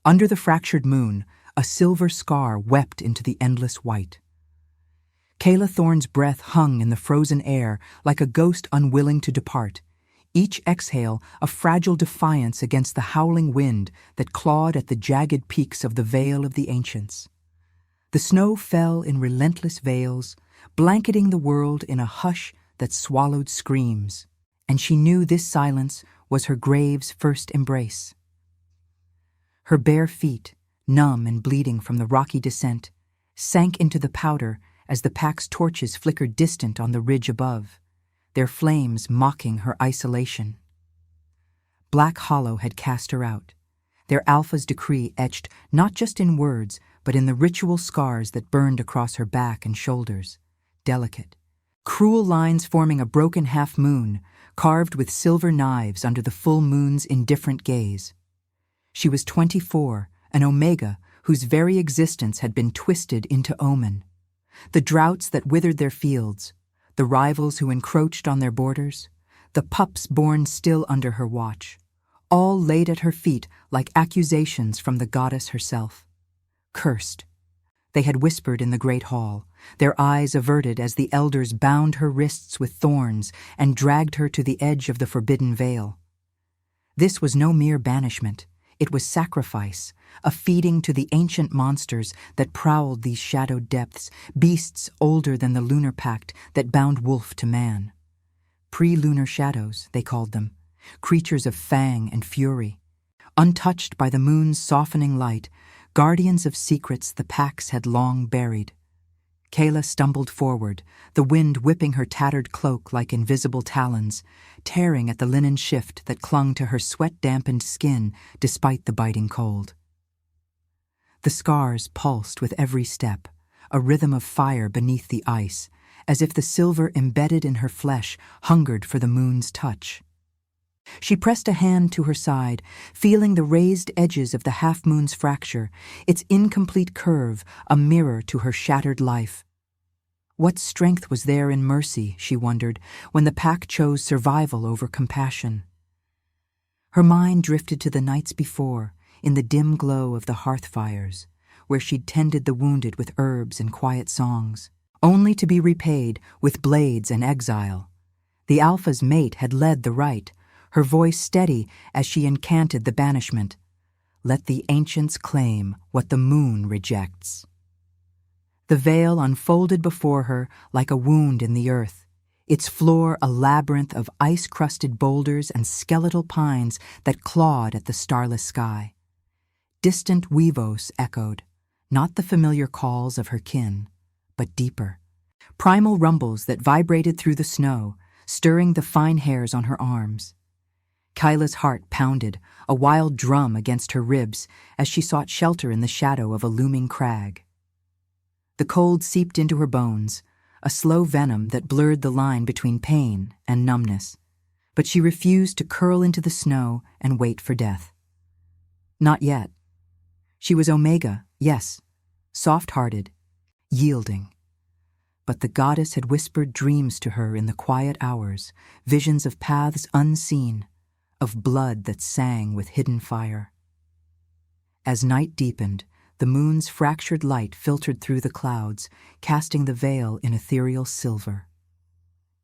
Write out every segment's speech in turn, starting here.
Under the fractured moon, a silver scar wept into the endless white. Kayla Thorne's breath hung in the frozen air like a ghost unwilling to depart, each exhale a fragile defiance against the howling wind that clawed at the jagged peaks of the Vale of the Ancients. The snow fell in relentless veils, blanketing the world in a hush that swallowed screams, and she knew this silence was her grave's first embrace. Her bare feet, numb and bleeding from the rocky descent, sank into the powder as the pack's torches flickered distant on the ridge above, their flames mocking her isolation. Black Hollow had cast her out, their Alpha's decree etched not just in words, but in the ritual scars that burned across her back and shoulders, delicate, cruel lines forming a broken half-moon, carved with silver knives under the full moon's indifferent gaze. She was 24, an Omega whose very existence had been twisted into omen. The droughts that withered their fields, the rivals who encroached on their borders, the pups born still under her watch, all laid at her feet like accusations from the goddess herself. Cursed, they had whispered in the great hall, their eyes averted as the elders bound her wrists with thorns and dragged her to the edge of the forbidden veil. This was no mere banishment. It was sacrifice, a feeding to the ancient monsters that prowled these shadowed depths, beasts older than the lunar pact that bound wolf to man. Pre-lunar shadows, they called them, creatures of fang and fury. Untouched by the moon's softening light, guardians of secrets the packs had long buried. Kayla stumbled forward, the wind whipping her tattered cloak like invisible talons, tearing at the linen shift that clung to her sweat-dampened skin despite the biting cold. The scars pulsed with every step, a rhythm of fire beneath the ice, as if the silver embedded in her flesh hungered for the moon's touch. She pressed a hand to her side, feeling the raised edges of the half-moon's fracture, its incomplete curve a mirror to her shattered life. What strength was there in mercy, she wondered, when the pack chose survival over compassion? Her mind drifted to the nights before, in the dim glow of the hearth fires, where she'd tended the wounded with herbs and quiet songs, only to be repaid with blades and exile. The Alpha's mate had led the right, her voice steady as she incanted the banishment. Let the ancients claim what the moon rejects. The veil unfolded before her like a wound in the earth, its floor a labyrinth of ice-crusted boulders and skeletal pines that clawed at the starless sky. Distant weavos echoed, not the familiar calls of her kin, but deeper, primal rumbles that vibrated through the snow, stirring the fine hairs on her arms. Kyla's heart pounded, a wild drum against her ribs as she sought shelter in the shadow of a looming crag. The cold seeped into her bones, a slow venom that blurred the line between pain and numbness, but she refused to curl into the snow and wait for death. Not yet. She was Omega, yes, soft-hearted, yielding. But the goddess had whispered dreams to her in the quiet hours, visions of paths unseen, of blood that sang with hidden fire. As night deepened, the moon's fractured light filtered through the clouds, casting the veil in ethereal silver.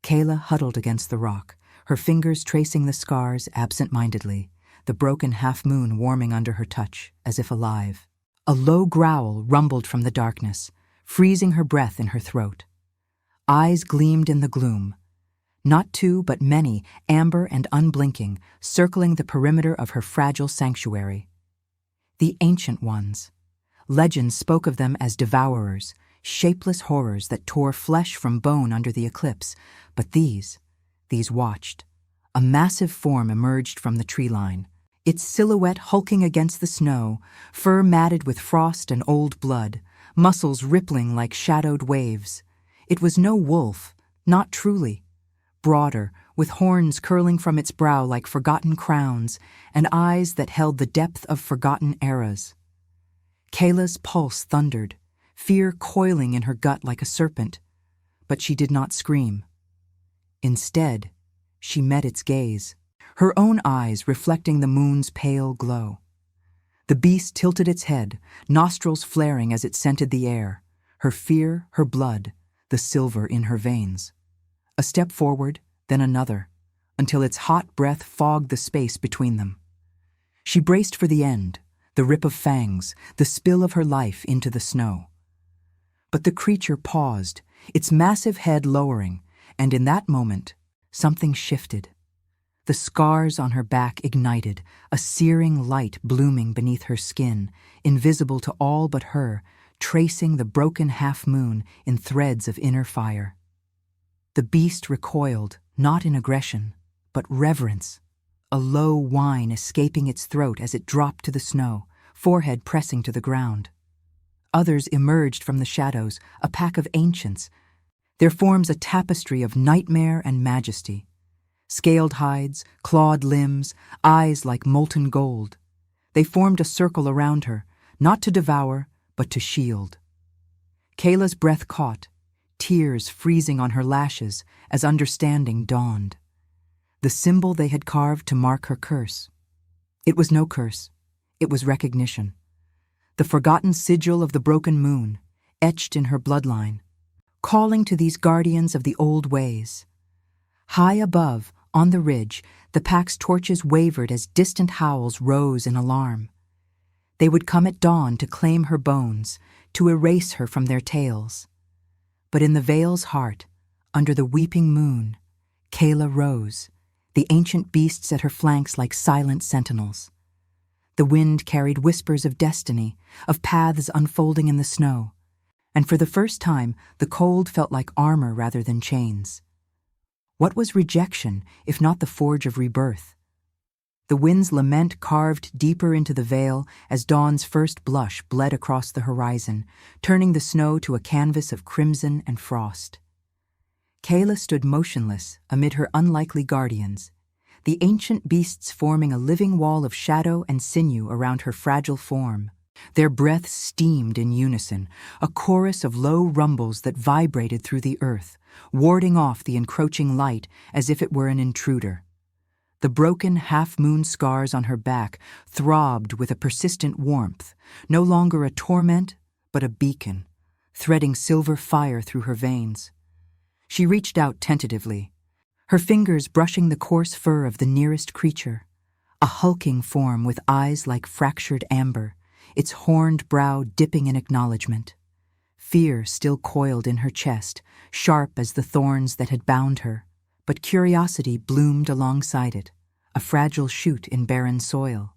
Kayla huddled against the rock, her fingers tracing the scars absent-mindedly, the broken half-moon warming under her touch, as if alive. A low growl rumbled from the darkness, freezing her breath in her throat. Eyes gleamed in the gloom. Not two, but many, amber and unblinking, circling the perimeter of her fragile sanctuary. The Ancient Ones. Legends spoke of them as devourers, shapeless horrors that tore flesh from bone under the eclipse, but these watched. A massive form emerged from the tree line, its silhouette hulking against the snow, fur matted with frost and old blood, muscles rippling like shadowed waves. It was no wolf, not truly. Broader, with horns curling from its brow like forgotten crowns, and eyes that held the depth of forgotten eras. Kayla's pulse thundered, fear coiling in her gut like a serpent, but she did not scream. Instead, she met its gaze, her own eyes reflecting the moon's pale glow. The beast tilted its head, nostrils flaring as it scented the air, her fear, her blood, the silver in her veins. A step forward, then another, until its hot breath fogged the space between them. She braced for the end, the rip of fangs, the spill of her life into the snow. But the creature paused, its massive head lowering, and in that moment, something shifted. The scars on her back ignited, a searing light blooming beneath her skin, invisible to all but her, tracing the broken half-moon in threads of inner fire. The beast recoiled, not in aggression, but reverence, a low whine escaping its throat as it dropped to the snow, forehead pressing to the ground. Others emerged from the shadows, a pack of ancients, their forms a tapestry of nightmare and majesty. Scaled hides, clawed limbs, eyes like molten gold. They formed a circle around her, not to devour, but to shield. Kayla's breath caught, tears freezing on her lashes as understanding dawned. The symbol they had carved to mark her curse. It was no curse, it was recognition. The forgotten sigil of the broken moon, etched in her bloodline, calling to these guardians of the old ways. High above, on the ridge, the pack's torches wavered as distant howls rose in alarm. They would come at dawn to claim her bones, to erase her from their tales. But in the vale's heart, under the weeping moon, Kayla rose, the ancient beasts at her flanks like silent sentinels. The wind carried whispers of destiny, of paths unfolding in the snow, and for the first time the cold felt like armor rather than chains. What was rejection, if not the forge of rebirth? The wind's lament carved deeper into the veil as dawn's first blush bled across the horizon, turning the snow to a canvas of crimson and frost. Kayla stood motionless amid her unlikely guardians, the ancient beasts forming a living wall of shadow and sinew around her fragile form. Their breaths steamed in unison, a chorus of low rumbles that vibrated through the earth, warding off the encroaching light as if it were an intruder. The broken half-moon scars on her back throbbed with a persistent warmth, no longer a torment, but a beacon, threading silver fire through her veins. She reached out tentatively, her fingers brushing the coarse fur of the nearest creature, a hulking form with eyes like fractured amber, its horned brow dipping in acknowledgement. Fear still coiled in her chest, sharp as the thorns that had bound her, but curiosity bloomed alongside it, a fragile shoot in barren soil.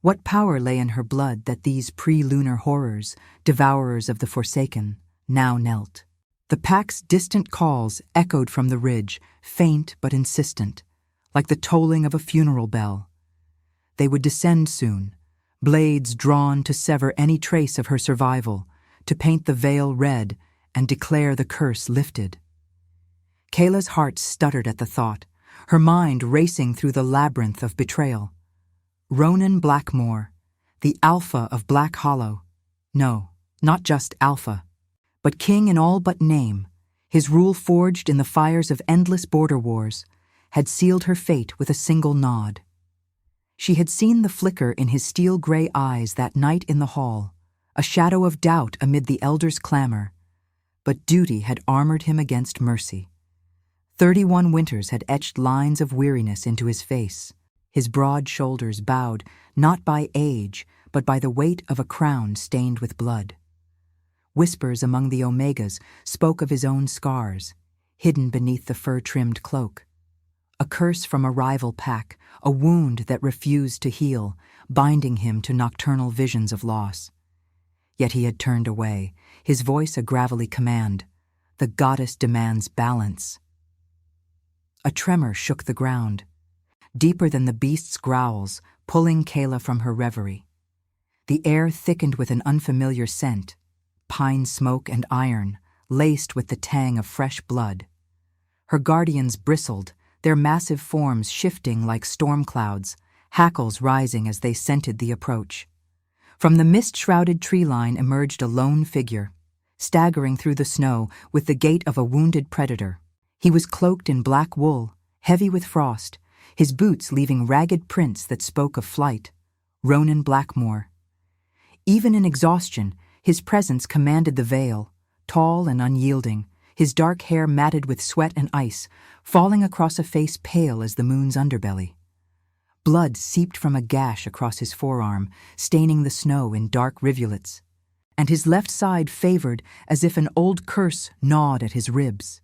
What power lay in her blood that these pre-lunar horrors, devourers of the Forsaken, now knelt? The pack's distant calls echoed from the ridge, faint but insistent, like the tolling of a funeral bell. They would descend soon, blades drawn to sever any trace of her survival, to paint the veil red and declare the curse lifted. Kayla's heart stuttered at the thought, her mind racing through the labyrinth of betrayal. Ronan Blackmore, the Alpha of Black Hollow. No, not just Alpha, but king in all but name, his rule forged in the fires of endless border wars, had sealed her fate with a single nod. She had seen the flicker in his steel-gray eyes that night in the hall, a shadow of doubt amid the elders' clamor, but duty had armored him against mercy. 31 winters had etched lines of weariness into his face, his broad shoulders bowed not by age, but by the weight of a crown stained with blood. Whispers among the Omegas spoke of his own scars, hidden beneath the fur-trimmed cloak. A curse from a rival pack, a wound that refused to heal, binding him to nocturnal visions of loss. Yet he had turned away, his voice a gravelly command. The goddess demands balance. A tremor shook the ground, deeper than the beast's growls, pulling Kayla from her reverie. The air thickened with an unfamiliar scent, pine smoke and iron, laced with the tang of fresh blood. Her guardians bristled, their massive forms shifting like storm clouds, hackles rising as they scented the approach. From the mist-shrouded tree line emerged a lone figure, staggering through the snow with the gait of a wounded predator. He was cloaked in black wool, heavy with frost, his boots leaving ragged prints that spoke of flight. Ronan Blackmore, Even in exhaustion, his presence commanded the veil, tall and unyielding, his dark hair matted with sweat and ice, falling across a face pale as the moon's underbelly. Blood seeped from a gash across his forearm, staining the snow in dark rivulets, and his left side favored as if an old curse gnawed at his ribs.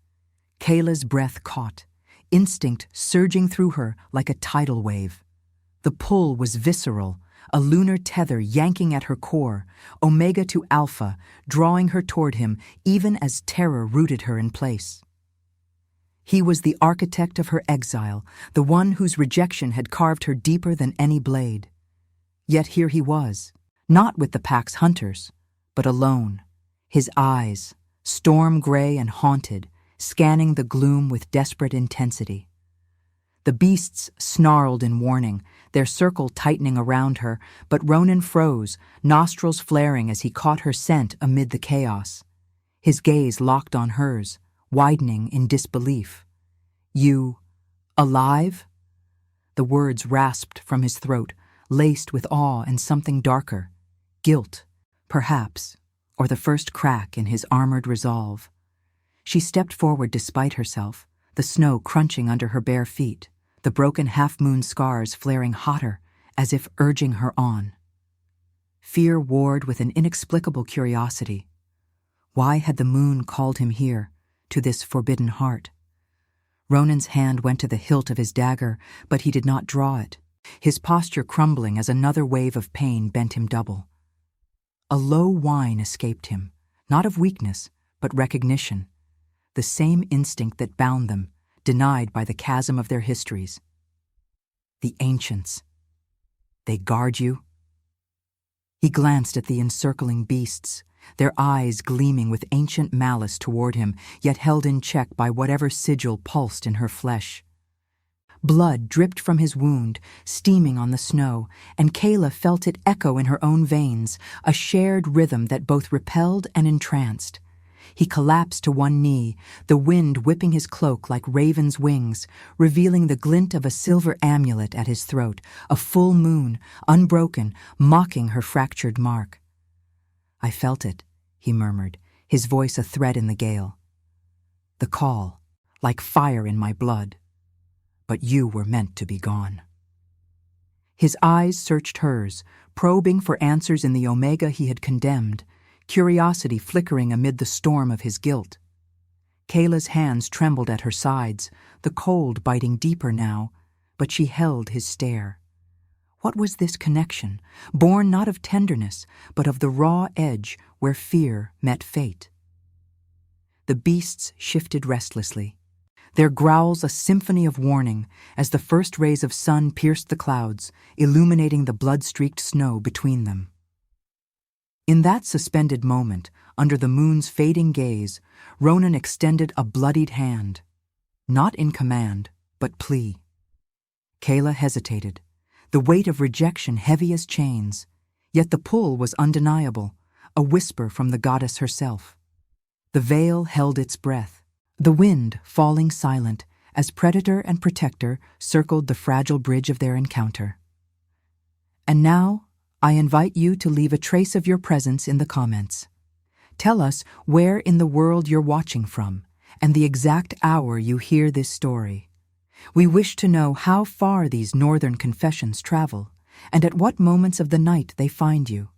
Kayla's breath caught, instinct surging through her like a tidal wave. The pull was visceral, a lunar tether yanking at her core, omega to alpha, drawing her toward him even as terror rooted her in place. He was the architect of her exile, the one whose rejection had carved her deeper than any blade. Yet here he was, not with the pack's hunters, but alone, his eyes, storm gray and haunted, scanning the gloom with desperate intensity. The beasts snarled in warning, their circle tightening around her, but Ronan froze, nostrils flaring as he caught her scent amid the chaos. His gaze locked on hers, widening in disbelief. "You... alive?" The words rasped from his throat, laced with awe and something darker. Guilt, perhaps, or the first crack in his armored resolve. She stepped forward despite herself, the snow crunching under her bare feet, the broken half-moon scars flaring hotter, as if urging her on. Fear warred with an inexplicable curiosity. Why had the moon called him here, to this forbidden heart? Ronan's hand went to the hilt of his dagger, but he did not draw it, his posture crumbling as another wave of pain bent him double. A low whine escaped him, not of weakness, but recognition, the same instinct that bound them, denied by the chasm of their histories. The ancients. They guard you? He glanced at the encircling beasts, their eyes gleaming with ancient malice toward him, yet held in check by whatever sigil pulsed in her flesh. Blood dripped from his wound, steaming on the snow, and Kayla felt it echo in her own veins, a shared rhythm that both repelled and entranced. He collapsed to one knee, the wind whipping his cloak like raven's wings, revealing the glint of a silver amulet at his throat, a full moon, unbroken, mocking her fractured mark. "I felt it," he murmured, his voice a thread in the gale. "The call, like fire in my blood. But you were meant to be gone." His eyes searched hers, probing for answers in the omega he had condemned, curiosity flickering amid the storm of his guilt. Kayla's hands trembled at her sides, the cold biting deeper now, but she held his stare. What was this connection, born not of tenderness, but of the raw edge where fear met fate? The beasts shifted restlessly, their growls a symphony of warning as the first rays of sun pierced the clouds, illuminating the blood-streaked snow between them. In that suspended moment, under the moon's fading gaze, Ronan extended a bloodied hand, not in command, but plea. Kayla hesitated, the weight of rejection heavy as chains, yet the pull was undeniable, a whisper from the goddess herself. The veil held its breath, the wind falling silent as predator and protector circled the fragile bridge of their encounter. And now, I invite you to leave a trace of your presence in the comments. Tell us where in the world you're watching from and the exact hour you hear this story. We wish to know how far these northern confessions travel and at what moments of the night they find you.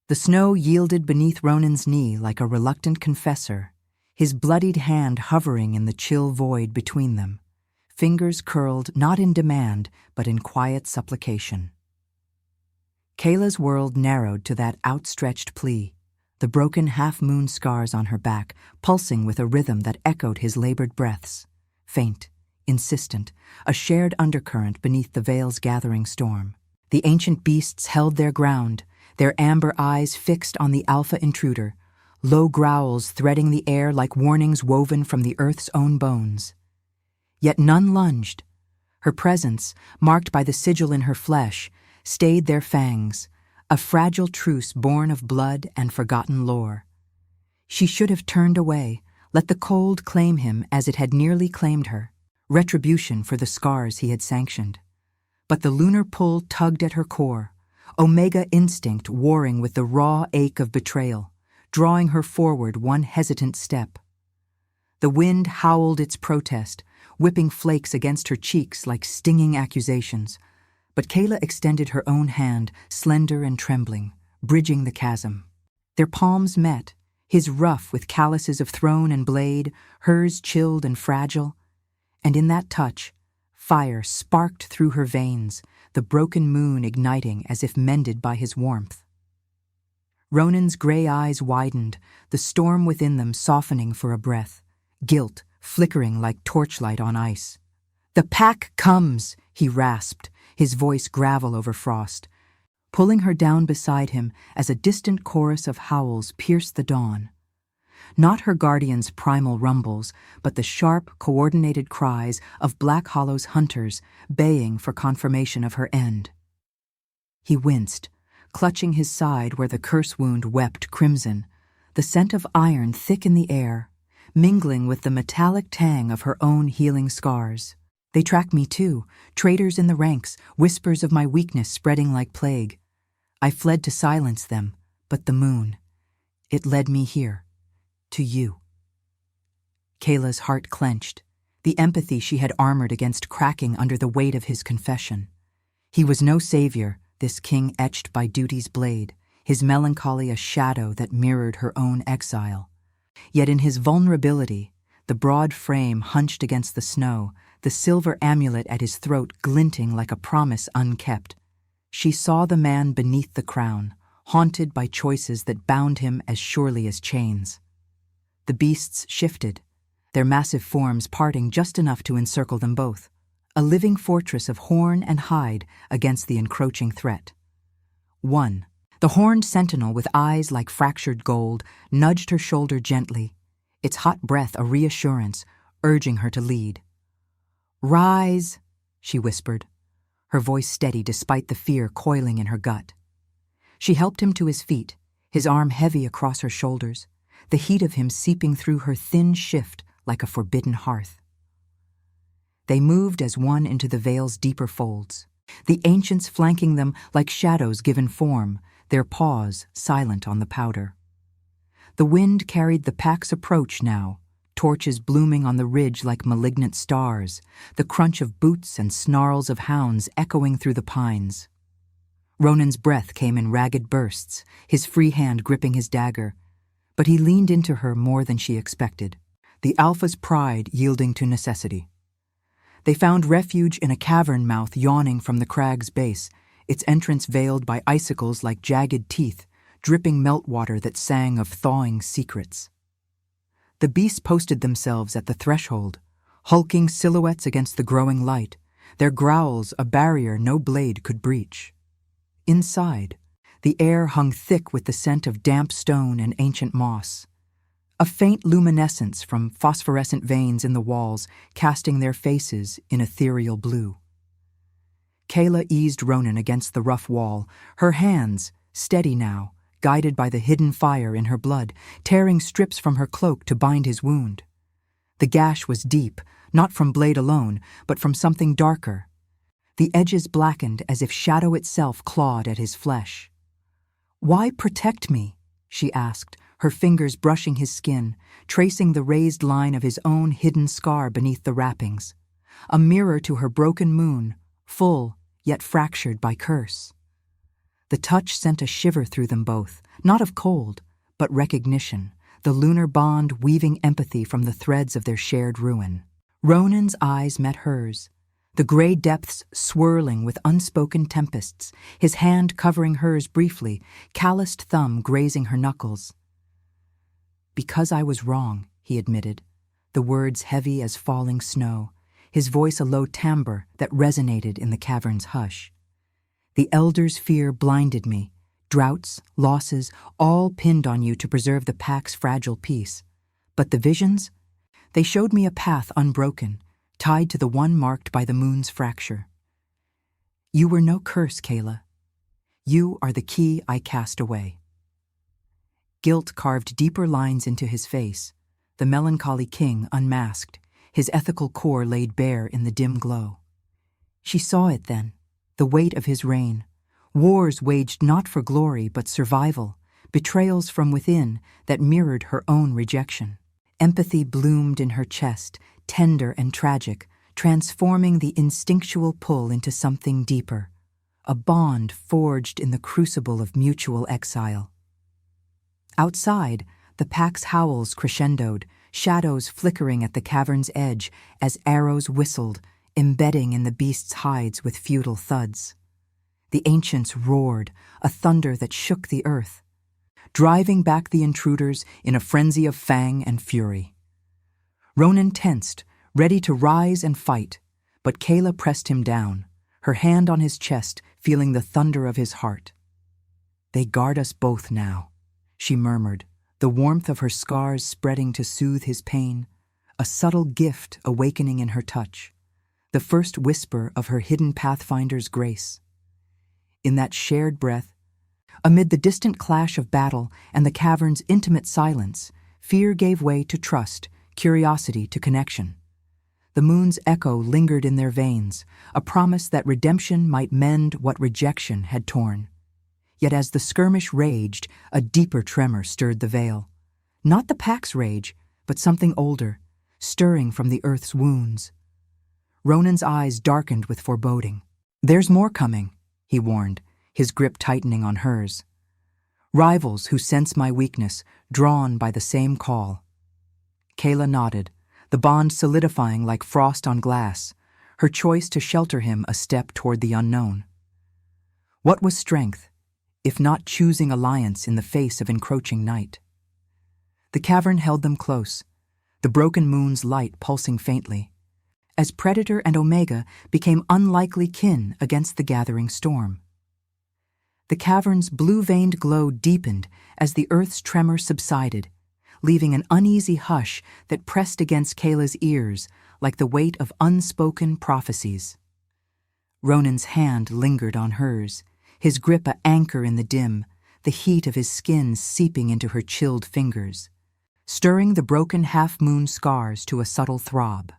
The snow yielded beneath Ronan's knee like a reluctant confessor, his bloodied hand hovering in the chill void between them, fingers curled not in demand but in quiet supplication. Kayla's world narrowed to that outstretched plea, the broken half-moon scars on her back pulsing with a rhythm that echoed his labored breaths, faint, insistent, a shared undercurrent beneath the veil's gathering storm. The ancient beasts held their ground, their amber eyes fixed on the alpha intruder, low growls threading the air like warnings woven from the earth's own bones. Yet none lunged. Her presence, marked by the sigil in her flesh, stayed their fangs, a fragile truce born of blood and forgotten lore. She should have turned away, let the cold claim him as it had nearly claimed her, retribution for the scars he had sanctioned. But the lunar pull tugged at her core, Omega instinct warring with the raw ache of betrayal, drawing her forward one hesitant step. The wind howled its protest, whipping flakes against her cheeks like stinging accusations, but Kayla extended her own hand, slender and trembling, bridging the chasm. Their palms met, his rough with calluses of throne and blade, hers chilled and fragile, and in that touch, fire sparked through her veins, the broken moon igniting as if mended by his warmth. Ronan's gray eyes widened, the storm within them softening for a breath, guilt flickering like torchlight on ice. "The pack comes," he rasped, his voice gravel over frost, pulling her down beside him as a distant chorus of howls pierced the dawn. Not her guardian's primal rumbles, but the sharp, coordinated cries of Black Hollow's hunters baying for confirmation of her end. He winced, clutching his side where the curse wound wept crimson, the scent of iron thick in the air, mingling with the metallic tang of her own healing scars. They track me too, traitors in the ranks, whispers of my weakness spreading like plague. I fled to silence them, but the moon, it led me here, to you. Kayla's heart clenched, the empathy she had armored against cracking under the weight of his confession. He was no savior, this king etched by duty's blade, his melancholy a shadow that mirrored her own exile. Yet in his vulnerability, the broad frame hunched against the snow, the silver amulet at his throat glinting like a promise unkept, she saw the man beneath the crown, haunted by choices that bound him as surely as chains. The beasts shifted, their massive forms parting just enough to encircle them both, a living fortress of horn and hide against the encroaching threat. One, the horned sentinel with eyes like fractured gold, nudged her shoulder gently, its hot breath a reassurance, urging her to lead. "Rise," she whispered, her voice steady despite the fear coiling in her gut. She helped him to his feet, his arm heavy across her shoulders, the heat of him seeping through her thin shift like a forbidden hearth. They moved as one into the veil's deeper folds, the ancients flanking them like shadows given form, their paws silent on the powder. The wind carried the pack's approach now, torches blooming on the ridge like malignant stars, the crunch of boots and snarls of hounds echoing through the pines. Ronan's breath came in ragged bursts, his free hand gripping his dagger, but he leaned into her more than she expected, the alpha's pride yielding to necessity. They found refuge in a cavern mouth yawning from the crag's base, its entrance veiled by icicles like jagged teeth, dripping meltwater that sang of thawing secrets. The beasts posted themselves at the threshold, hulking silhouettes against the growing light, their growls a barrier no blade could breach. Inside, the air hung thick with the scent of damp stone and ancient moss, a faint luminescence from phosphorescent veins in the walls casting their faces in ethereal blue. Kayla eased Ronan against the rough wall, her hands, steady now, guided by the hidden fire in her blood, tearing strips from her cloak to bind his wound. The gash was deep, not from blade alone, but from something darker. The edges blackened as if shadow itself clawed at his flesh. "Why protect me?" she asked, her fingers brushing his skin, tracing the raised line of his own hidden scar beneath the wrappings, a mirror to her broken moon, full yet fractured by curse. The touch sent a shiver through them both, not of cold, but recognition, the lunar bond weaving empathy from the threads of their shared ruin. Ronan's eyes met hers, the gray depths swirling with unspoken tempests, his hand covering hers briefly, calloused thumb grazing her knuckles. "Because I was wrong," he admitted, the words heavy as falling snow, his voice a low timbre that resonated in the cavern's hush. "The Elder's fear blinded me, droughts, losses, all pinned on you to preserve the pack's fragile peace. But the visions? They showed me a path unbroken, tied to the one marked by the moon's fracture. You were no curse, Kayla. You are the key I cast away." Guilt carved deeper lines into his face, the melancholy king unmasked, his ethical core laid bare in the dim glow. She saw it then, the weight of his reign, Wars waged not for glory but survival, betrayals from within that mirrored her own rejection. Empathy bloomed in her chest, tender and tragic, transforming the instinctual pull into something deeper, a bond forged in the crucible of mutual exile. Outside, the pack's howls crescendoed, shadows flickering at the cavern's edge as arrows whistled, embedding in the beasts' hides with futile thuds. The ancients roared, a thunder that shook the earth, driving back the intruders in a frenzy of fang and fury. Ronan tensed, ready to rise and fight, but Kayla pressed him down, her hand on his chest, feeling the thunder of his heart. "They guard us both now," she murmured, the warmth of her scars spreading to soothe his pain, a subtle gift awakening in her touch, the first whisper of her hidden Pathfinder's grace. In that shared breath, amid the distant clash of battle and the cavern's intimate silence, fear gave way to trust, curiosity to connection. The moon's echo lingered in their veins, a promise that redemption might mend what rejection had torn. Yet as the skirmish raged, a deeper tremor stirred the veil. Not the pack's rage, but something older, stirring from the earth's wounds. Ronan's eyes darkened with foreboding. "There's more coming," he warned, his grip tightening on hers. "Rivals who sense my weakness, drawn by the same call." Kayla nodded, the bond solidifying like frost on glass, her choice to shelter him a step toward the unknown. What was strength, if not choosing alliance in the face of encroaching night? The cavern held them close, the broken moon's light pulsing faintly, as Predator and Omega became unlikely kin against the gathering storm. The cavern's blue-veined glow deepened as the earth's tremor subsided, leaving an uneasy hush that pressed against Kayla's ears like the weight of unspoken prophecies. Ronan's hand lingered on hers, his grip an anchor in the dim, the heat of his skin seeping into her chilled fingers, stirring the broken half-moon scars to a subtle throb.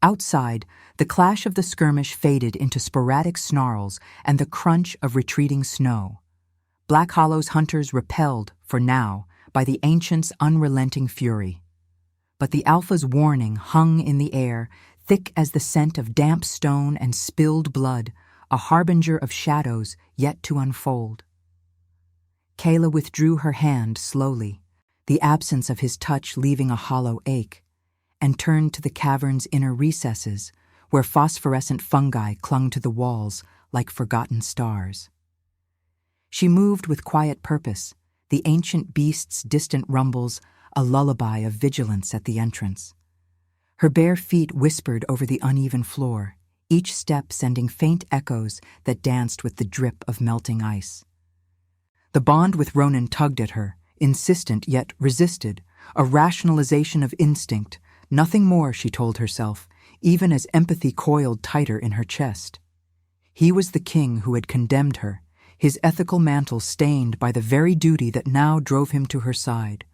Outside, the clash of the skirmish faded into sporadic snarls and the crunch of retreating snow. Black Hollow's hunters repelled, for now, by the ancients' unrelenting fury. But the Alpha's warning hung in the air, thick as the scent of damp stone and spilled blood, a harbinger of shadows yet to unfold. Kayla withdrew her hand slowly, the absence of his touch leaving a hollow ache, and turned to the cavern's inner recesses, where phosphorescent fungi clung to the walls like forgotten stars. She moved with quiet purpose, the ancient beast's distant rumbles a lullaby of vigilance at the entrance. Her bare feet whispered over the uneven floor, each step sending faint echoes that danced with the drip of melting ice. The bond with Ronan tugged at her, insistent yet resisted, a rationalization of instinct, nothing more, she told herself, even as empathy coiled tighter in her chest. He was the king who had condemned her, his ethical mantle stained by the very duty that now drove him to her side.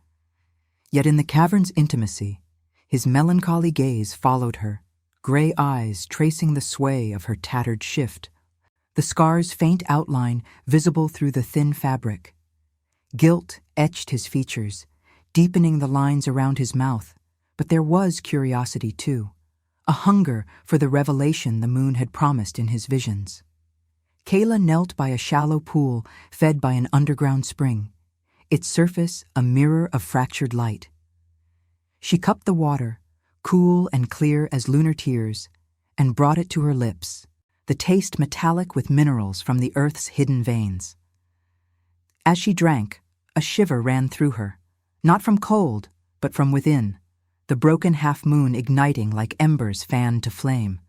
Yet in the cavern's intimacy, his melancholy gaze followed her, gray eyes tracing the sway of her tattered shift, the scar's faint outline visible through the thin fabric. Guilt etched his features, deepening the lines around his mouth, but there was curiosity too, a hunger for the revelation the moon had promised in his visions. Kayla knelt by a shallow pool fed by an underground spring, its surface a mirror of fractured light. She cupped the water, cool and clear as lunar tears, and brought it to her lips, the taste metallic with minerals from the earth's hidden veins. As she drank, a shiver ran through her, not from cold, but from within, the broken half-moon igniting like embers fanned to flame.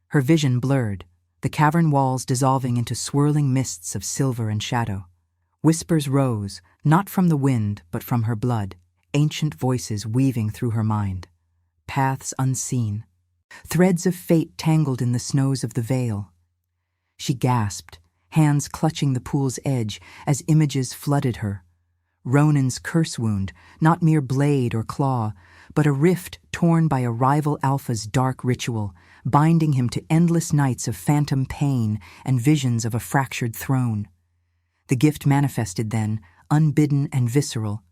Her vision blurred, the cavern walls dissolving into swirling mists of silver and shadow. Whispers rose, not from the wind, but from her blood, ancient voices weaving through her mind. Paths unseen, threads of fate tangled in the snows of the veil. She gasped, hands clutching the pool's edge as images flooded her. Ronan's curse wound, not mere blade or claw, but a rift torn by a rival alpha's dark ritual, binding him to endless nights of phantom pain and visions of a fractured throne. The gift manifested then, unbidden and visceral,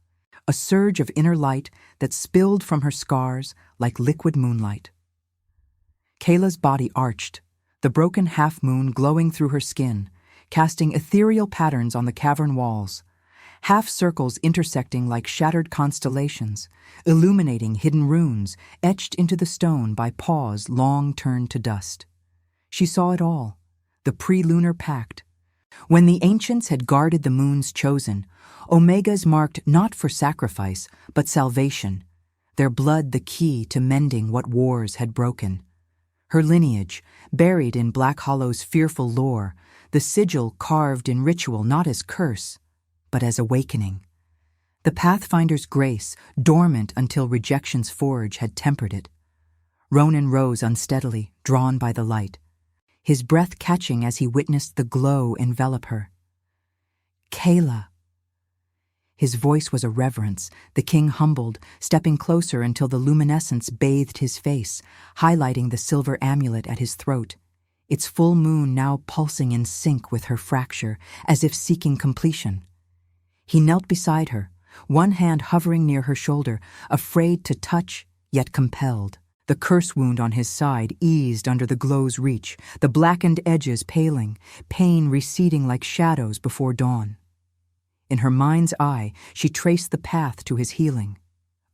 a surge of inner light that spilled from her scars like liquid moonlight. Kayla's body arched, the broken half-moon glowing through her skin, casting ethereal patterns on the cavern walls, half-circles intersecting like shattered constellations, illuminating hidden runes etched into the stone by paws long turned to dust. She saw it all, the pre-lunar pact. When the ancients had guarded the moon's chosen, omegas marked not for sacrifice, but salvation, their blood the key to mending what wars had broken. Her lineage, buried in Black Hollow's fearful lore, the sigil carved in ritual not as curse, but as awakening. The Pathfinder's grace, dormant until rejection's forge had tempered it. Ronan rose unsteadily, drawn by the light, his breath catching as he witnessed the glow envelop her. "Kayla." His voice was a reverence, the king humbled, stepping closer until the luminescence bathed his face, highlighting the silver amulet at his throat, its full moon now pulsing in sync with her fracture, as if seeking completion. He knelt beside her, one hand hovering near her shoulder, afraid to touch, yet compelled. The curse wound on his side eased under the glow's reach, the blackened edges paling, pain receding like shadows before dawn. In her mind's eye, she traced the path to his healing.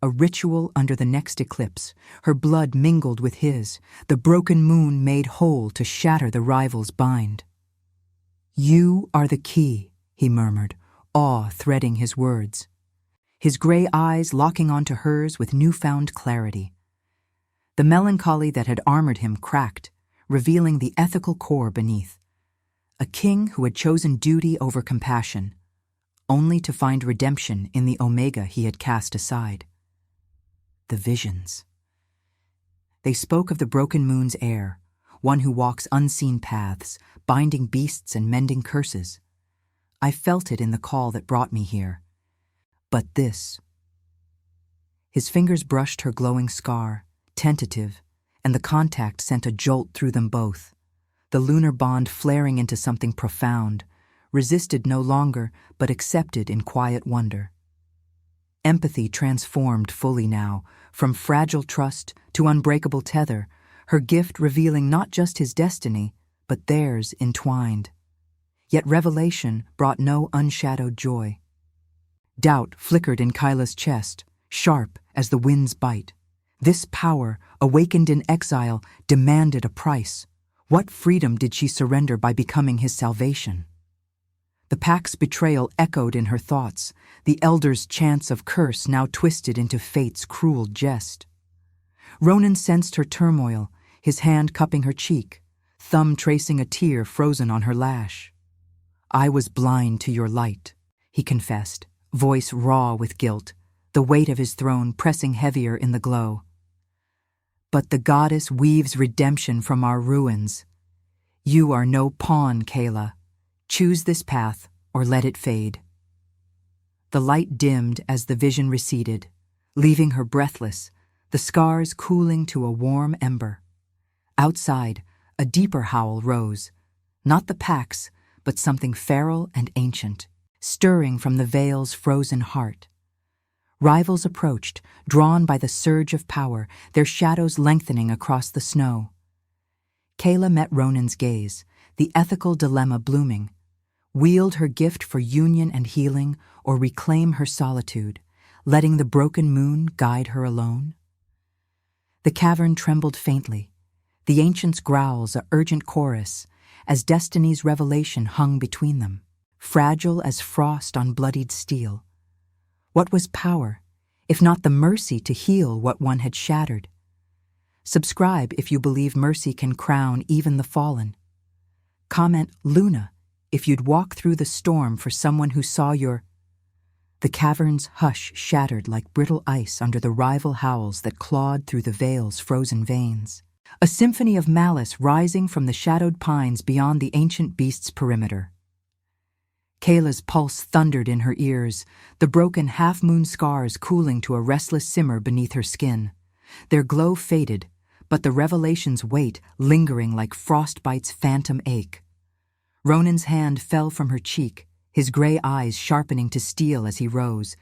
A ritual under the next eclipse, her blood mingled with his, the broken moon made whole to shatter the rival's bind. "You are the key," he murmured, awe threading his words, his gray eyes locking onto hers with newfound clarity. The melancholy that had armored him cracked, revealing the ethical core beneath. A king who had chosen duty over compassion, only to find redemption in the omega he had cast aside. The visions. They spoke of the broken moon's heir, one who walks unseen paths, binding beasts and mending curses. I felt it in the call that brought me here. But this. His fingers brushed her glowing scar, tentative, and the contact sent a jolt through them both, the lunar bond flaring into something profound, resisted no longer, but accepted in quiet wonder. Empathy transformed fully now, from fragile trust to unbreakable tether, her gift revealing not just his destiny, but theirs entwined. Yet revelation brought no unshadowed joy. Doubt flickered in Kyla's chest, sharp as the wind's bite. This power, awakened in exile, demanded a price. What freedom did she surrender by becoming his salvation? The pack's betrayal echoed in her thoughts, the elder's chants of curse now twisted into fate's cruel jest. Ronan sensed her turmoil, his hand cupping her cheek, thumb tracing a tear frozen on her lash. "I was blind to your light," he confessed, voice raw with guilt, the weight of his throne pressing heavier in the glow. "But the goddess weaves redemption from our ruins. You are no pawn, Kayla. Choose this path, or let it fade." The light dimmed as the vision receded, leaving her breathless, the scars cooling to a warm ember. Outside, a deeper howl rose, not the pack's, but something feral and ancient, stirring from the Vale's frozen heart. Rivals approached, drawn by the surge of power, their shadows lengthening across the snow. Kayla met Ronan's gaze, the ethical dilemma blooming. Wield her gift for union and healing, or reclaim her solitude, letting the broken moon guide her alone? The cavern trembled faintly, the ancients' growls a urgent chorus, as destiny's revelation hung between them, fragile as frost on bloodied steel. What was power, if not the mercy to heal what one had shattered? Subscribe if you believe mercy can crown even the fallen. Comment Luna if you'd walk through the storm for someone who saw your... The cavern's hush shattered like brittle ice under the rival howls that clawed through the Vale's frozen veins. A symphony of malice rising from the shadowed pines beyond the ancient beast's perimeter. Kayla's pulse thundered in her ears, the broken half-moon scars cooling to a restless simmer beneath her skin. Their glow faded, but the revelation's weight lingering like frostbite's phantom ache. Ronan's hand fell from her cheek, his gray eyes sharpening to steel as he rose,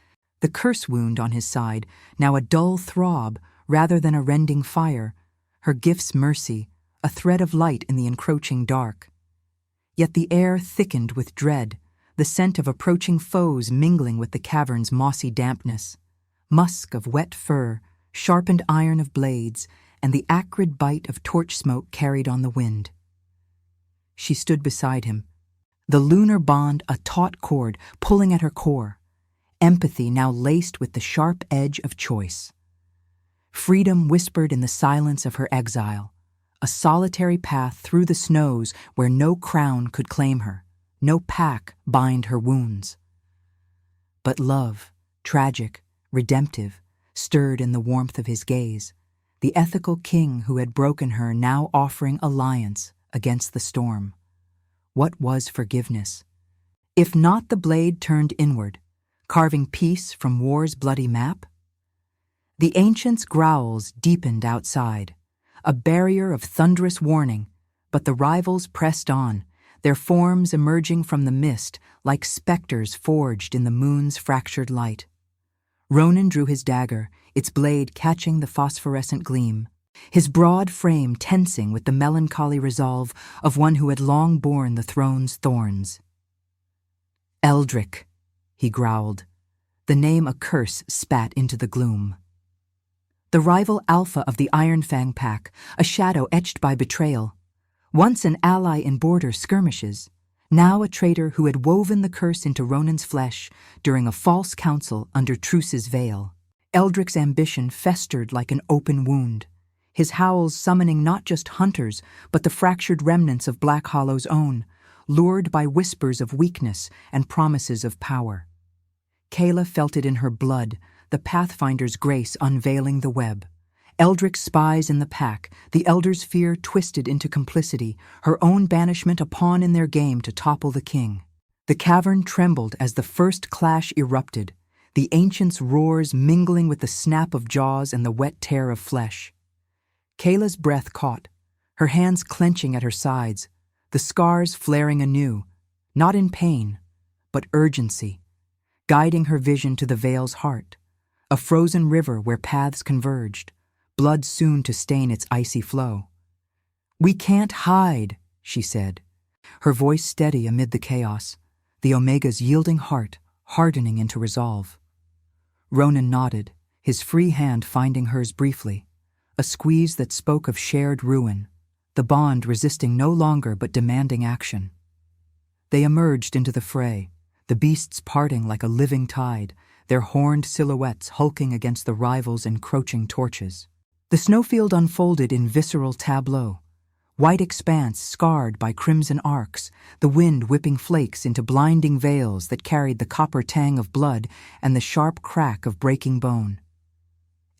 the curse wound on his side, now a dull throb rather than a rending fire, her gift's mercy, a thread of light in the encroaching dark. Yet the air thickened with dread, the scent of approaching foes mingling with the cavern's mossy dampness. Musk of wet fur, sharpened iron of blades, and the acrid bite of torch smoke carried on the wind. She stood beside him, the lunar bond a taut cord pulling at her core, empathy now laced with the sharp edge of choice. Freedom whispered in the silence of her exile, a solitary path through the snows where no crown could claim her, no pack bind her wounds. But love, tragic, redemptive, stirred in the warmth of his gaze, the ethical king who had broken her now offering alliance against the storm. What was forgiveness? If not the blade turned inward, carving peace from war's bloody map? The ancient's growls deepened outside, a barrier of thunderous warning, but the rivals pressed on, their forms emerging from the mist like specters forged in the moon's fractured light. Ronan drew his dagger, its blade catching the phosphorescent gleam, his broad frame tensing with the melancholy resolve of one who had long borne the throne's thorns. "Eldrick," he growled, the name a curse spat into the gloom. The rival alpha of the Iron Fang pack, a shadow etched by betrayal. Once an ally in border skirmishes, now a traitor who had woven the curse into Ronan's flesh during a false council under Truce's veil. Eldrick's ambition festered like an open wound, his howls summoning not just hunters, but the fractured remnants of Black Hollow's own, lured by whispers of weakness and promises of power. Kayla felt it in her blood, the Pathfinder's grace unveiling the web. Eldrick's spies in the pack, the Elder's fear twisted into complicity, her own banishment a pawn in their game to topple the king. The cavern trembled as the first clash erupted, the ancient's roars mingling with the snap of jaws and the wet tear of flesh. Kayla's breath caught, her hands clenching at her sides, the scars flaring anew, not in pain, but urgency, guiding her vision to the Vale's heart, a frozen river where paths converged, blood soon to stain its icy flow. "We can't hide," she said, her voice steady amid the chaos, the Omega's yielding heart hardening into resolve. Ronan nodded, his free hand finding hers briefly, a squeeze that spoke of shared ruin, the bond resisting no longer but demanding action. They emerged into the fray, the beasts parting like a living tide, their horned silhouettes hulking against the rivals' encroaching torches. The snowfield unfolded in visceral tableau, white expanse scarred by crimson arcs, the wind whipping flakes into blinding veils that carried the copper tang of blood and the sharp crack of breaking bone.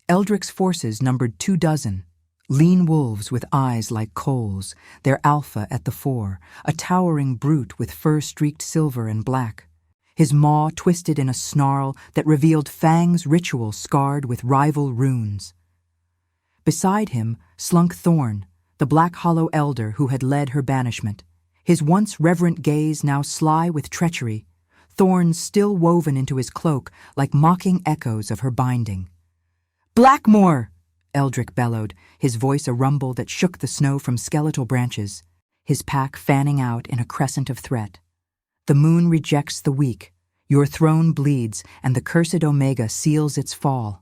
Eldrick's forces numbered 24, lean wolves with eyes like coals, their alpha at the fore, a towering brute with fur streaked silver and black, his maw twisted in a snarl that revealed fangs ritual scarred with rival runes. Beside him slunk Thorn, the Black Hollow elder who had led her banishment, his once reverent gaze now sly with treachery, thorns still woven into his cloak like mocking echoes of her binding. "Blackmore!" Eldrick bellowed, his voice a rumble that shook the snow from skeletal branches, his pack fanning out in a crescent of threat. "The moon rejects the weak, your throne bleeds, and the cursed Omega seals its fall."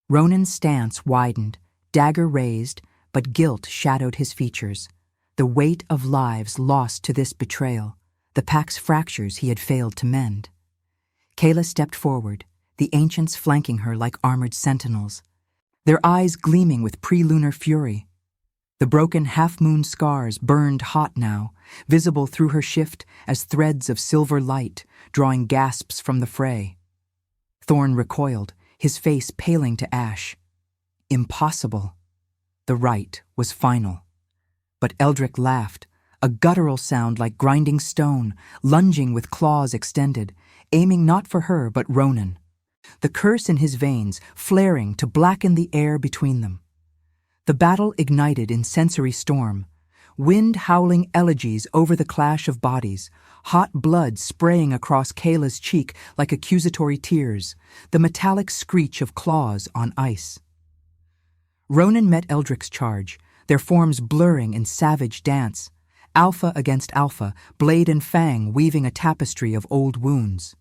Ronan's stance widened, dagger raised, but guilt shadowed his features, the weight of lives lost to this betrayal, the pack's fractures he had failed to mend. Kayla stepped forward, the ancients flanking her like armored sentinels, their eyes gleaming with pre-lunar fury. The broken half-moon scars burned hot now, visible through her shift as threads of silver light, drawing gasps from the fray. Thorn recoiled, his face paling to ash. Impossible. The right was final. But Eldrick laughed, a guttural sound like grinding stone, lunging with claws extended, aiming not for her but Ronan. The curse in his veins flaring to blacken the air between them. The battle ignited in sensory storm, wind howling elegies over the clash of bodies, hot blood spraying across Kayla's cheek like accusatory tears, the metallic screech of claws on ice. Ronan met Eldric's charge, their forms blurring in savage dance, alpha against alpha, blade and fang weaving a tapestry of old wounds.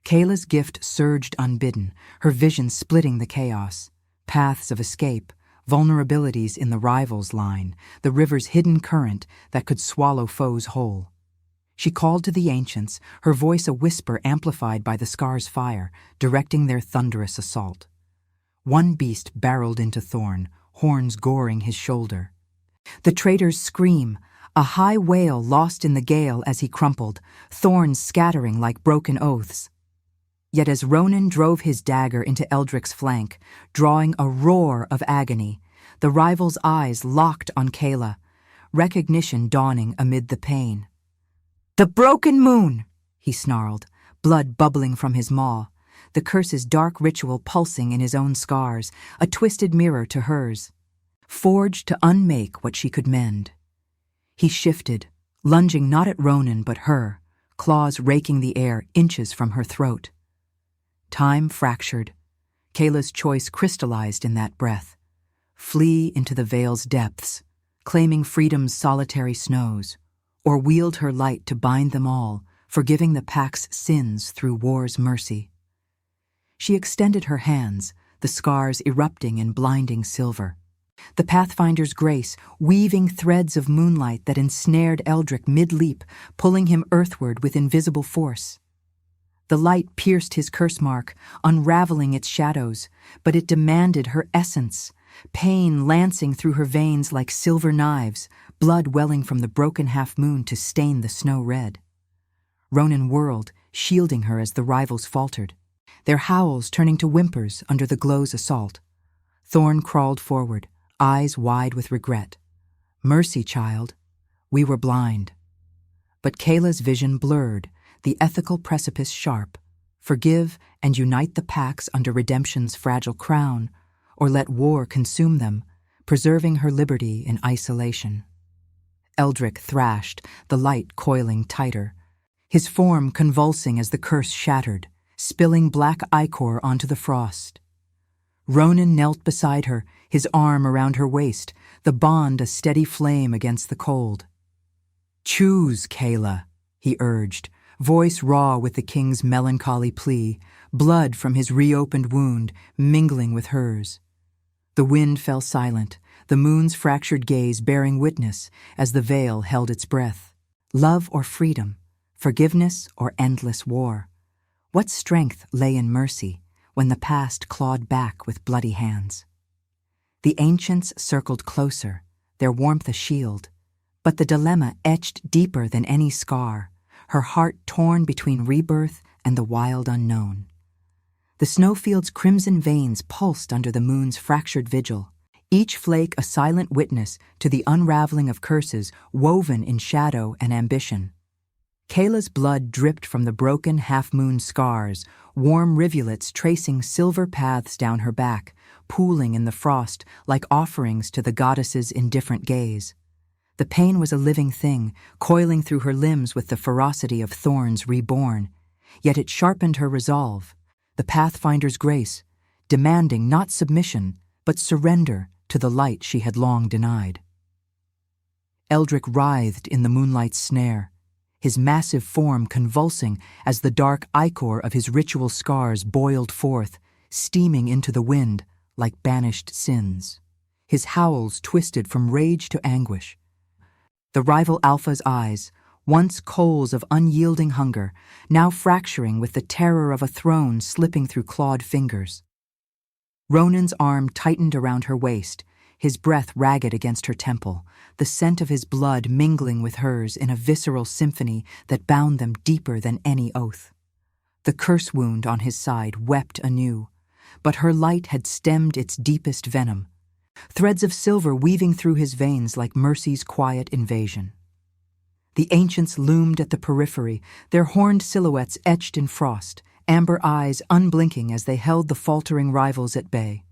Kayla's gift surged unbidden, her vision splitting the chaos, paths of escape, vulnerabilities in the rival's line, the river's hidden current that could swallow foes whole. She called to the ancients, her voice a whisper amplified by the scar's fire, directing their thunderous assault. One beast barreled into Thorn, horns goring his shoulder. The traitor's scream, a high wail lost in the gale as he crumpled, thorns scattering like broken oaths. Yet as Ronan drove his dagger into Eldric's flank, drawing a roar of agony, the rival's eyes locked on Kayla, recognition dawning amid the pain. "The broken moon!" he snarled, blood bubbling from his maw, the curse's dark ritual pulsing in his own scars, a twisted mirror to hers, forged to unmake what she could mend. He shifted, lunging not at Ronan but her, claws raking the air inches from her throat. Time fractured. Kayla's choice crystallized in that breath. Flee into the veil's depths, claiming freedom's solitary snows, or wield her light to bind them all, forgiving the pack's sins through war's mercy. She extended her hands, the scars erupting in blinding silver. The Pathfinder's grace, weaving threads of moonlight that ensnared Eldric mid-leap, pulling him earthward with invisible force. The light pierced his curse mark, unraveling its shadows, but it demanded her essence, pain lancing through her veins like silver knives, blood welling from the broken half-moon to stain the snow red. Ronan whirled, shielding her as the rivals faltered, their howls turning to whimpers under the glow's assault. Thorn crawled forward, eyes wide with regret. "Mercy, child. We were blind." But Kayla's vision blurred, the ethical precipice sharp. Forgive and unite the packs under redemption's fragile crown, or let war consume them, preserving her liberty in isolation. Eldric thrashed, the light coiling tighter, his form convulsing as the curse shattered, spilling black ichor onto the frost. Ronan knelt beside her, his arm around her waist, the bond a steady flame against the cold. "Choose, Kayla," he urged, voice raw with the king's melancholy plea, blood from his reopened wound mingling with hers. The wind fell silent, the moon's fractured gaze bearing witness as the veil held its breath. Love or freedom, forgiveness or endless war. What strength lay in mercy when the past clawed back with bloody hands? The ancients circled closer, their warmth a shield, but the dilemma etched deeper than any scar, her heart torn between rebirth and the wild unknown. The snowfield's crimson veins pulsed under the moon's fractured vigil, each flake a silent witness to the unraveling of curses woven in shadow and ambition. Kayla's blood dripped from the broken half-moon scars, warm rivulets tracing silver paths down her back, pooling in the frost like offerings to the goddess's indifferent gaze. The pain was a living thing, coiling through her limbs with the ferocity of thorns reborn, yet it sharpened her resolve, the Pathfinder's grace, demanding not submission, but surrender to the light she had long denied. Eldric writhed in the moonlight's snare, his massive form convulsing as the dark ichor of his ritual scars boiled forth, steaming into the wind like banished sins. His howls twisted from rage to anguish. The rival Alpha's eyes, once coals of unyielding hunger, now fracturing with the terror of a throne slipping through clawed fingers. Ronan's arm tightened around her waist, his breath ragged against her temple, the scent of his blood mingling with hers in a visceral symphony that bound them deeper than any oath. The curse wound on his side wept anew, but her light had stemmed its deepest venom, threads of silver weaving through his veins like mercy's quiet invasion. The ancients loomed at the periphery, their horned silhouettes etched in frost, amber eyes unblinking as they held the faltering rivals at bay.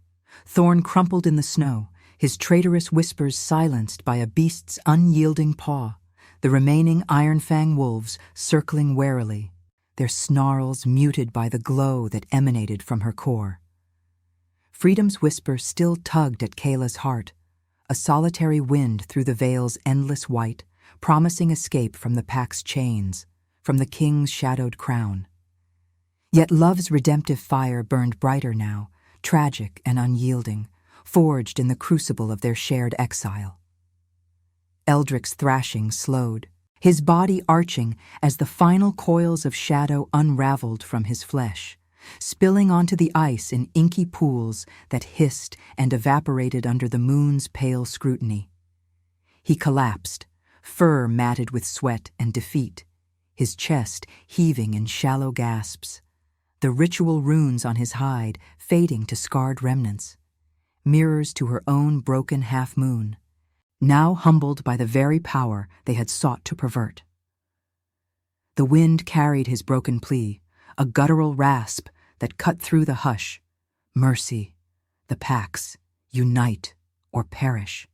Thorn crumpled in the snow, his traitorous whispers silenced by a beast's unyielding paw, the remaining iron-fang wolves circling warily, their snarls muted by the glow that emanated from her core. Freedom's whisper still tugged at Kayla's heart, a solitary wind through the veil's endless white, promising escape from the pack's chains, from the king's shadowed crown. Yet love's redemptive fire burned brighter now, tragic and unyielding, forged in the crucible of their shared exile. Eldric's thrashing slowed, his body arching as the final coils of shadow unraveled from his flesh, spilling onto the ice in inky pools that hissed and evaporated under the moon's pale scrutiny. He collapsed, fur matted with sweat and defeat, his chest heaving in shallow gasps, the ritual runes on his hide fading to scarred remnants, mirrors to her own broken half-moon, now humbled by the very power they had sought to pervert. The wind carried his broken plea, a guttural rasp that cut through the hush. Mercy, the Pax, unite or perish.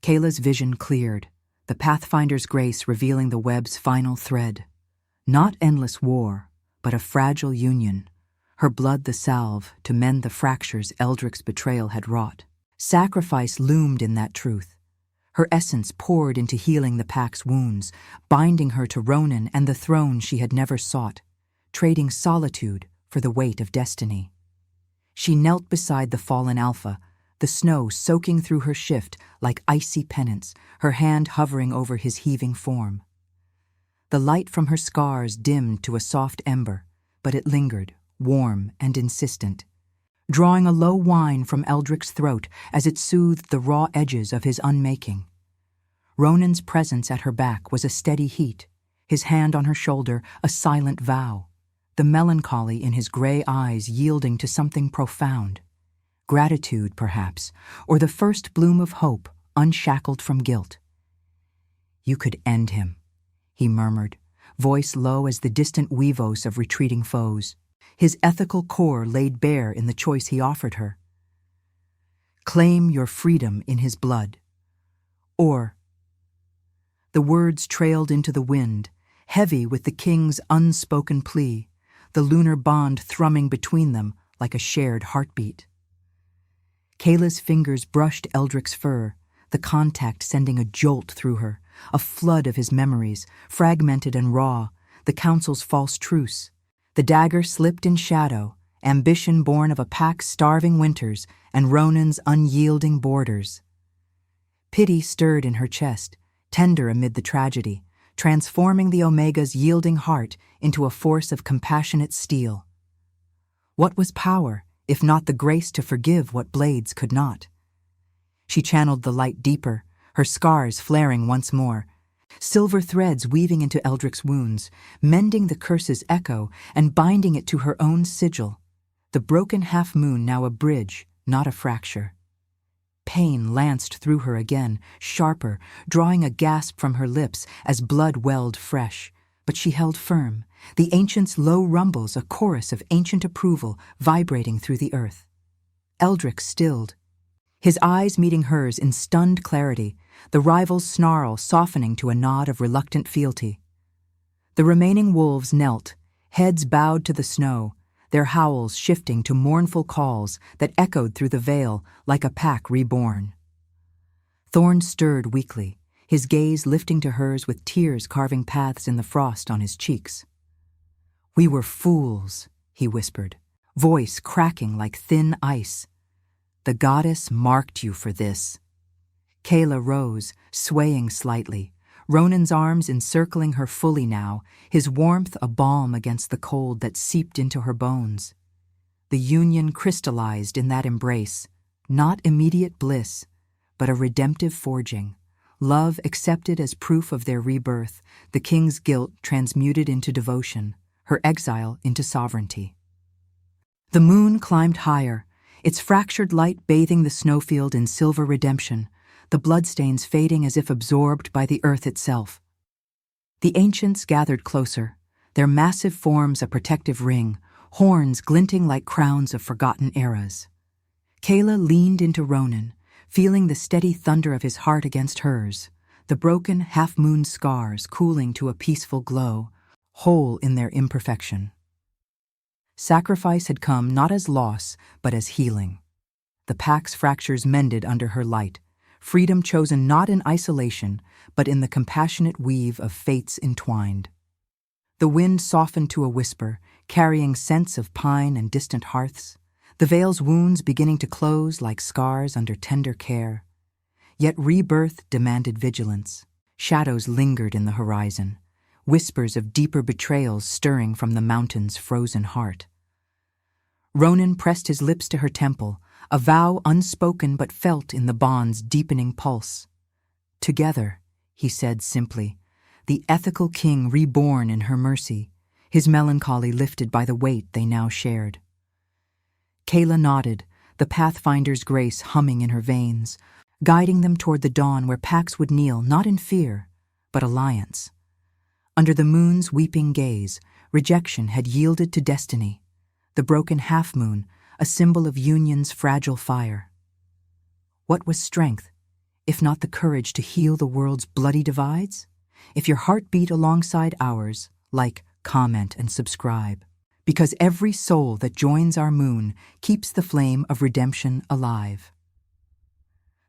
Kayla's vision cleared, the Pathfinder's grace revealing the web's final thread. Not endless war, but a fragile union, her blood the salve to mend the fractures Eldric's betrayal had wrought. Sacrifice loomed in that truth. Her essence poured into healing the Pack's wounds, binding her to Ronan and the throne she had never sought, trading solitude for the weight of destiny. She knelt beside the fallen Alpha, the snow soaking through her shift like icy penance, her hand hovering over his heaving form. The light from her scars dimmed to a soft ember, but it lingered, warm and insistent, drawing a low whine from Eldric's throat as it soothed the raw edges of his unmaking. Ronan's presence at her back was a steady heat, his hand on her shoulder a silent vow, the melancholy in his gray eyes yielding to something profound. Gratitude, perhaps, or the first bloom of hope, unshackled from guilt. "You could end him," he murmured, voice low as the distant weavos of retreating foes, his ethical core laid bare in the choice he offered her. "Claim your freedom in his blood." Or, the words trailed into the wind, heavy with the king's unspoken plea, the lunar bond thrumming between them like a shared heartbeat. Kayla's fingers brushed Eldric's fur, the contact sending a jolt through her, a flood of his memories, fragmented and raw, the council's false truce. The dagger slipped in shadow, ambition born of a Pack's starving winters and Ronan's unyielding borders. Pity stirred in her chest, tender amid the tragedy, transforming the Omega's yielding heart into a force of compassionate steel. What was power, if not the grace to forgive what blades could not? She channeled the light deeper, her scars flaring once more, silver threads weaving into Eldric's wounds, mending the curse's echo and binding it to her own sigil, the broken half-moon now a bridge, not a fracture. Pain lanced through her again, sharper, drawing a gasp from her lips as blood welled fresh, but she held firm, the ancient's low rumbles a chorus of ancient approval vibrating through the earth. Eldric stilled, his eyes meeting hers in stunned clarity, the rival's snarl softening to a nod of reluctant fealty. The remaining wolves knelt, heads bowed to the snow, their howls shifting to mournful calls that echoed through the veil like a pack reborn. Thorn stirred weakly, his gaze lifting to hers with tears carving paths in the frost on his cheeks. "We were fools," he whispered, voice cracking like thin ice. "The goddess marked you for this." Kayla rose, swaying slightly, Ronan's arms encircling her fully now, his warmth a balm against the cold that seeped into her bones. The union crystallized in that embrace, not immediate bliss, but a redemptive forging, love accepted as proof of their rebirth, the king's guilt transmuted into devotion, her exile into sovereignty. The moon climbed higher, its fractured light bathing the snowfield in silver redemption, the bloodstains fading as if absorbed by the earth itself. The ancients gathered closer, their massive forms a protective ring, horns glinting like crowns of forgotten eras. Kayla leaned into Ronan, feeling the steady thunder of his heart against hers, the broken half-moon scars cooling to a peaceful glow, whole in their imperfection. Sacrifice had come not as loss, but as healing. The pack's fractures mended under her light, freedom chosen not in isolation, but in the compassionate weave of fates entwined. The wind softened to a whisper, carrying scents of pine and distant hearths, the veil's wounds beginning to close like scars under tender care. Yet rebirth demanded vigilance. Shadows lingered in the horizon, whispers of deeper betrayals stirring from the mountain's frozen heart. Ronan pressed his lips to her temple, a vow unspoken but felt in the bond's deepening pulse. Together, he said simply, the ethical king reborn in her mercy, his melancholy lifted by the weight they now shared. Kayla nodded, the Pathfinder's grace humming in her veins, guiding them toward the dawn where packs would kneel not in fear, but alliance. Under the moon's weeping gaze, rejection had yielded to destiny, the broken half-moon, a symbol of union's fragile fire. What was strength, if not the courage to heal the world's bloody divides? If your heart beat alongside ours, like, comment, and subscribe. Because every soul that joins our moon keeps the flame of redemption alive.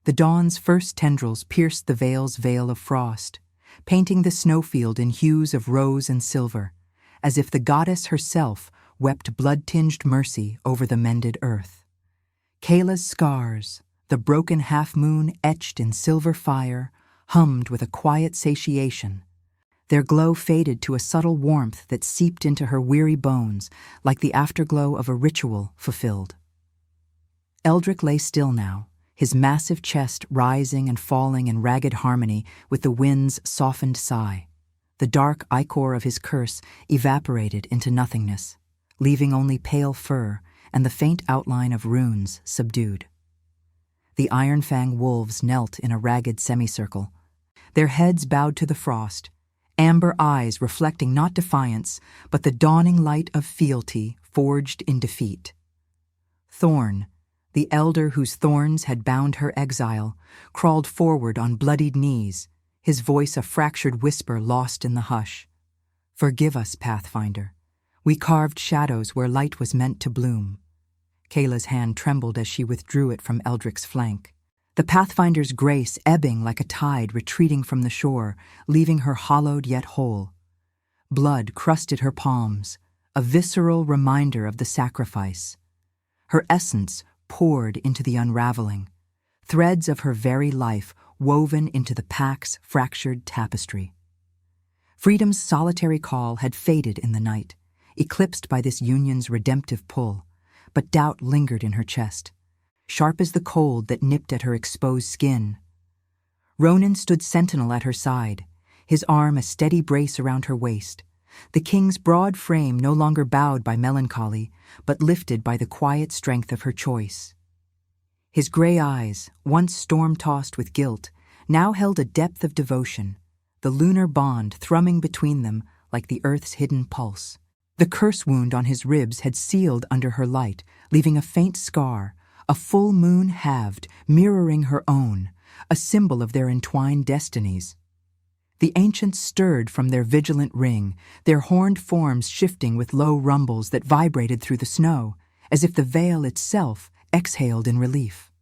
The dawn's first tendrils pierced the veil's veil of frost, painting the snowfield in hues of rose and silver, as if the goddess herself wept blood-tinged mercy over the mended earth. Kayla's scars, the broken half-moon etched in silver fire, hummed with a quiet satiation. Their glow faded to a subtle warmth that seeped into her weary bones like the afterglow of a ritual fulfilled. Eldrick lay still now, his massive chest rising and falling in ragged harmony with the wind's softened sigh. The dark ichor of his curse evaporated into nothingness, leaving only pale fur and the faint outline of runes subdued. The iron-fang wolves knelt in a ragged semicircle, their heads bowed to the frost, amber eyes reflecting not defiance, but the dawning light of fealty forged in defeat. Thorn, the elder whose thorns had bound her exile, crawled forward on bloodied knees, his voice a fractured whisper lost in the hush. Forgive us, Pathfinder. We carved shadows where light was meant to bloom. Kayla's hand trembled as she withdrew it from Eldrick's flank. The Pathfinder's grace ebbing like a tide retreating from the shore, leaving her hollowed yet whole. Blood crusted her palms, a visceral reminder of the sacrifice. Her essence poured into the unraveling, threads of her very life woven into the pack's fractured tapestry. Freedom's solitary call had faded in the night, eclipsed by this union's redemptive pull, but doubt lingered in her chest, sharp as the cold that nipped at her exposed skin. Ronan stood sentinel at her side, his arm a steady brace around her waist, the king's broad frame no longer bowed by melancholy, but lifted by the quiet strength of her choice. His gray eyes, once storm-tossed with guilt, now held a depth of devotion, the lunar bond thrumming between them like the earth's hidden pulse. The curse wound on his ribs had sealed under her light, leaving a faint scar, a full moon halved, mirroring her own, a symbol of their entwined destinies. The ancients stirred from their vigilant ring, their horned forms shifting with low rumbles that vibrated through the snow, as if the veil itself exhaled in relief.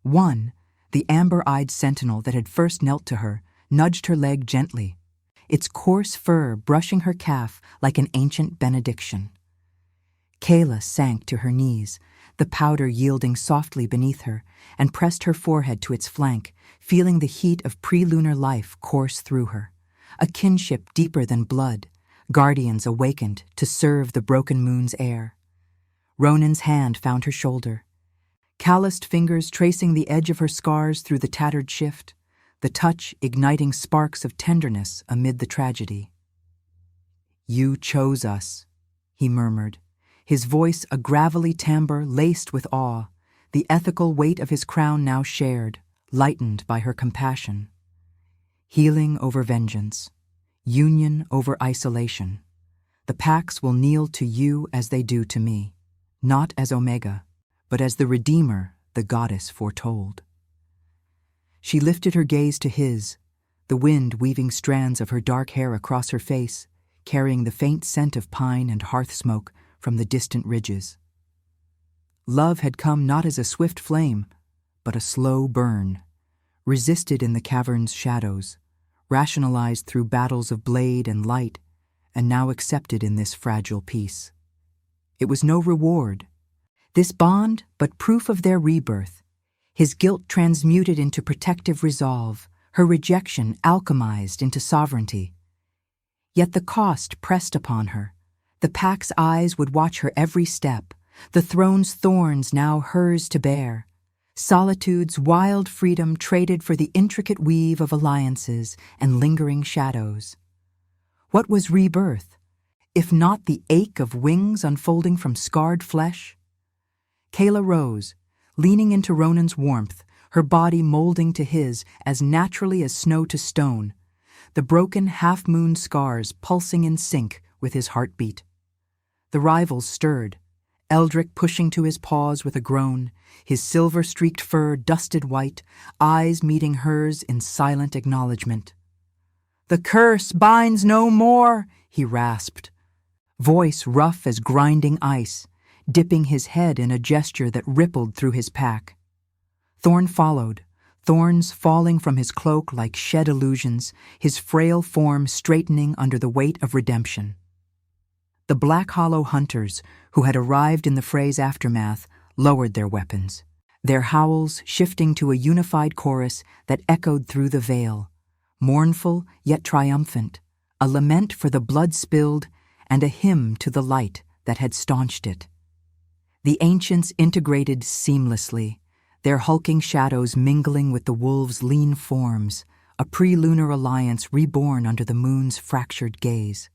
One, the amber-eyed sentinel that had first knelt to her, nudged her leg gently, its coarse fur brushing her calf like an ancient benediction. Kayla sank to her knees, the powder yielding softly beneath her, and pressed her forehead to its flank, feeling the heat of pre-lunar life course through her. A kinship deeper than blood, guardians awakened to serve the broken moon's heir. Ronan's hand found her shoulder, calloused fingers tracing the edge of her scars through the tattered shift, the touch igniting sparks of tenderness amid the tragedy. "You chose us," he murmured, his voice a gravelly timbre laced with awe, the ethical weight of his crown now shared, lightened by her compassion. Healing over vengeance. union over isolation. The Pax will kneel to you as they do to me, not as Omega, but as the Redeemer the goddess foretold. She lifted her gaze to his, the wind weaving strands of her dark hair across her face, carrying the faint scent of pine and hearth smoke from the distant ridges. Love had come not as a swift flame, but a slow burn, resisted in the cavern's shadows, rationalized through battles of blade and light, and now accepted in this fragile peace. It was no reward, this bond but proof of their rebirth, his guilt transmuted into protective resolve, her rejection alchemized into sovereignty. Yet the cost pressed upon her. The Pack's eyes would watch her every step, the throne's thorns now hers to bear, solitude's wild freedom traded for the intricate weave of alliances and lingering shadows. What was rebirth, if not the ache of wings unfolding from scarred flesh? Kayla rose, leaning into Ronan's warmth, her body molding to his as naturally as snow to stone, the broken half-moon scars pulsing in sync with his heartbeat. The rivals stirred, Eldrick pushing to his paws with a groan, his silver-streaked fur dusted white, eyes meeting hers in silent acknowledgement. "The curse binds no more," he rasped, voice rough as grinding ice, dipping his head in a gesture that rippled through his pack. Thorn followed, thorns falling from his cloak like shed illusions, his frail form straightening under the weight of redemption. The Black Hollow hunters, who had arrived in the fray's aftermath, lowered their weapons, their howls shifting to a unified chorus that echoed through the veil, mournful yet triumphant, a lament for the blood spilled and a hymn to the light that had staunched it. The ancients integrated seamlessly, their hulking shadows mingling with the wolves' lean forms, a pre-lunar alliance reborn under the moon's fractured gaze.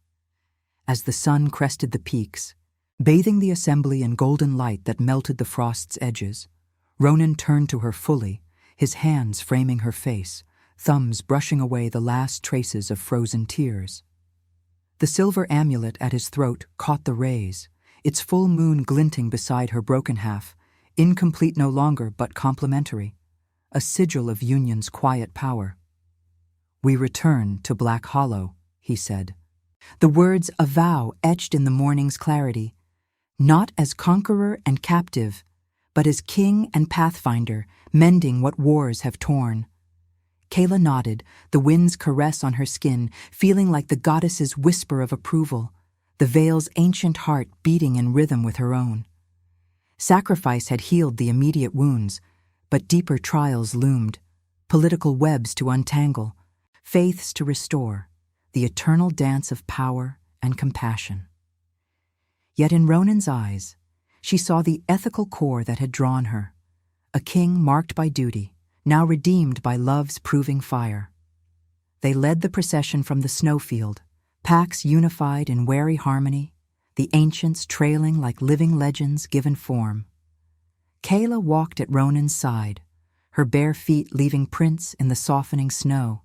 As the sun crested the peaks, bathing the assembly in golden light that melted the frost's edges, Ronan turned to her fully, his hands framing her face, thumbs brushing away the last traces of frozen tears. The silver amulet at his throat caught the rays, its full moon glinting beside her broken half, incomplete no longer but complementary, a sigil of Union's quiet power. "We return to Black Hollow," he said. The words a vow etched in the morning's clarity, not as conqueror and captive, but as king and pathfinder, mending what wars have torn. Kayla nodded, the wind's caress on her skin, feeling like the goddess's whisper of approval, the veil's ancient heart beating in rhythm with her own. Sacrifice had healed the immediate wounds, but deeper trials loomed, political webs to untangle, faiths to restore, the eternal dance of power and compassion. Yet in Ronan's eyes, she saw the ethical core that had drawn her, a king marked by duty, now redeemed by love's proving fire. They led the procession from the snowfield, Pax unified in wary harmony, the ancients trailing like living legends given form. Kayla walked at Ronan's side, her bare feet leaving prints in the softening snow,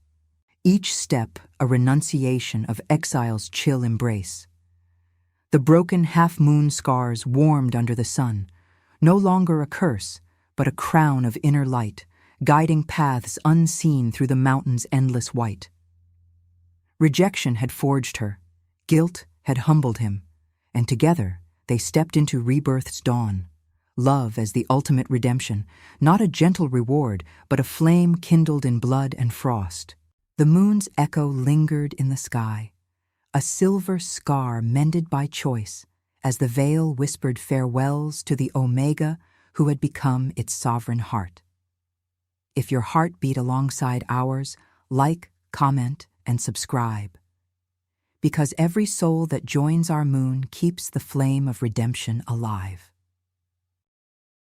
each step a renunciation of exile's chill embrace. The broken half-moon scars warmed under the sun, no longer a curse, but a crown of inner light, guiding paths unseen through the mountain's endless white. Rejection had forged her, guilt had humbled him, and together they stepped into rebirth's dawn, love as the ultimate redemption, not a gentle reward, but a flame kindled in blood and frost. The moon's echo lingered in the sky, a silver scar mended by choice, as the veil whispered farewells to the Omega who had become its sovereign heart. If your heart beat alongside ours, like, comment, and subscribe. Because every soul that joins our moon keeps the flame of redemption alive.